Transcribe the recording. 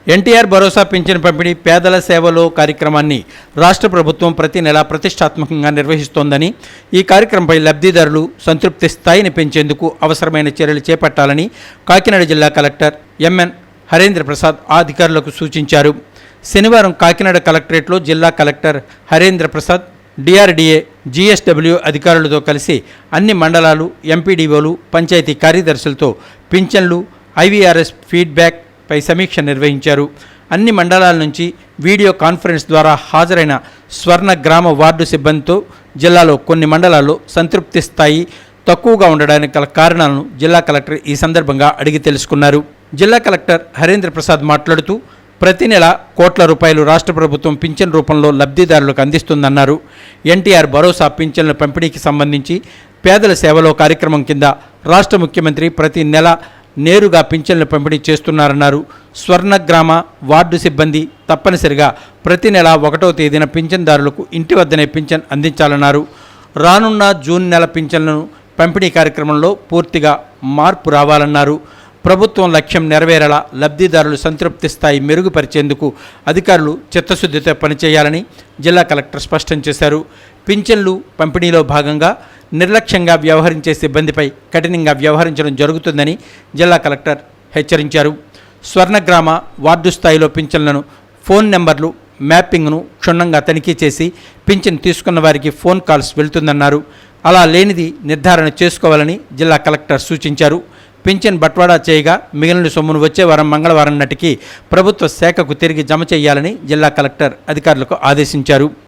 ఎన్టీఆర్ భరోసా పింఛను పంపిణీ పేదల సేవలో కార్యక్రమాన్ని రాష్ట్ర ప్రభుత్వం ప్రతి నెలా ప్రతిష్టాత్మకంగా నిర్వహిస్తోందని, ఈ కార్యక్రమంపై లబ్ధిదారులు సంతృప్తి స్థాయిని పెంచేందుకు అవసరమైన చర్యలు చేపట్టాలని కాకినాడ జిల్లా కలెక్టర్ ఎంఎన్ హరేంద్ర ప్రసాద్ అధికారులకు సూచించారు. శనివారం కాకినాడ కలెక్టరేట్లో జిల్లా కలెక్టర్ హరేంద్ర ప్రసాద్ డిఆర్డీఏ, జీఎస్డబ్ల్యూ అధికారులతో కలిసి అన్ని మండలాలు, ఎంపీడీఓలు, పంచాయతీ కార్యదర్శులతో పింఛన్లు, ఐవీఆర్ఎస్ ఫీడ్బ్యాక్ పై సమీక్ష నిర్వహించారు. అన్ని మండలాల నుంచి వీడియో కాన్ఫరెన్స్ ద్వారా హాజరైన స్వర్ణ గ్రామ వార్డు సిబ్బందితో జిల్లాలో కొన్ని మండలాల్లో సంతృప్తి స్థాయి తక్కువగా ఉండడానికి గల కారణాలను జిల్లా కలెక్టర్ ఈ సందర్భంగా అడిగి తెలుసుకున్నారు. జిల్లా కలెక్టర్ హరేంద్ర ప్రసాద్ మాట్లాడుతూ ప్రతి నెల కోట్ల రూపాయలు రాష్ట్ర ప్రభుత్వం పింఛన్ రూపంలో లబ్ధిదారులకు అందిస్తుందన్నారు. ఎన్టీఆర్ భరోసా పింఛన్ల పంపిణీకి సంబంధించి పేదల సేవలో కార్యక్రమం కింద రాష్ట్ర ముఖ్యమంత్రి ప్రతి నెల నేరుగా పింఛన్లు పంపిణీ చేస్తున్నారన్నారు. స్వర్ణ గ్రామ వార్డు సిబ్బంది తప్పనిసరిగా ప్రతి నెల 1వ తేదీన పింఛన్దారులకు ఇంటి వద్దనే పింఛన్ అందించాలన్నారు. రానున్న జూన్ నెల పింఛన్లను పంపిణీ కార్యక్రమంలో పూర్తిగా మార్పు రావాలన్నారు. ప్రభుత్వం లక్ష్యం నెరవేరేలా లబ్ధిదారులు సంతృప్తి స్థాయి మెరుగుపరిచేందుకు అధికారులు చిత్తశుద్ధితో పనిచేయాలని జిల్లా కలెక్టర్ స్పష్టం చేశారు. పింఛన్లు పంపిణీలో భాగంగా నిర్లక్ష్యంగా వ్యవహరించే సిబ్బందిపై కఠినంగా వ్యవహరించడం జరుగుతుందని జిల్లా కలెక్టర్ హెచ్చరించారు. స్వర్ణగ్రామ వార్డు స్థాయిలో పింఛన్లను ఫోన్ నెంబర్లు మ్యాపింగ్ను క్షుణ్ణంగా తనిఖీ చేసి పింఛన్ తీసుకున్న వారికి ఫోన్ కాల్స్ వెళ్తుందన్నారు. అలా లేనిది నిర్ధారణ చేసుకోవాలని జిల్లా కలెక్టర్ సూచించారు. పింఛన్ బట్వాడా చేయగా మిగిలిన సొమ్మును వచ్చే వారం మంగళవారం నాటికి ప్రభుత్వ శాఖకు తిరిగి జమ చేయాలని జిల్లా కలెక్టర్ అధికారులకు ఆదేశించారు.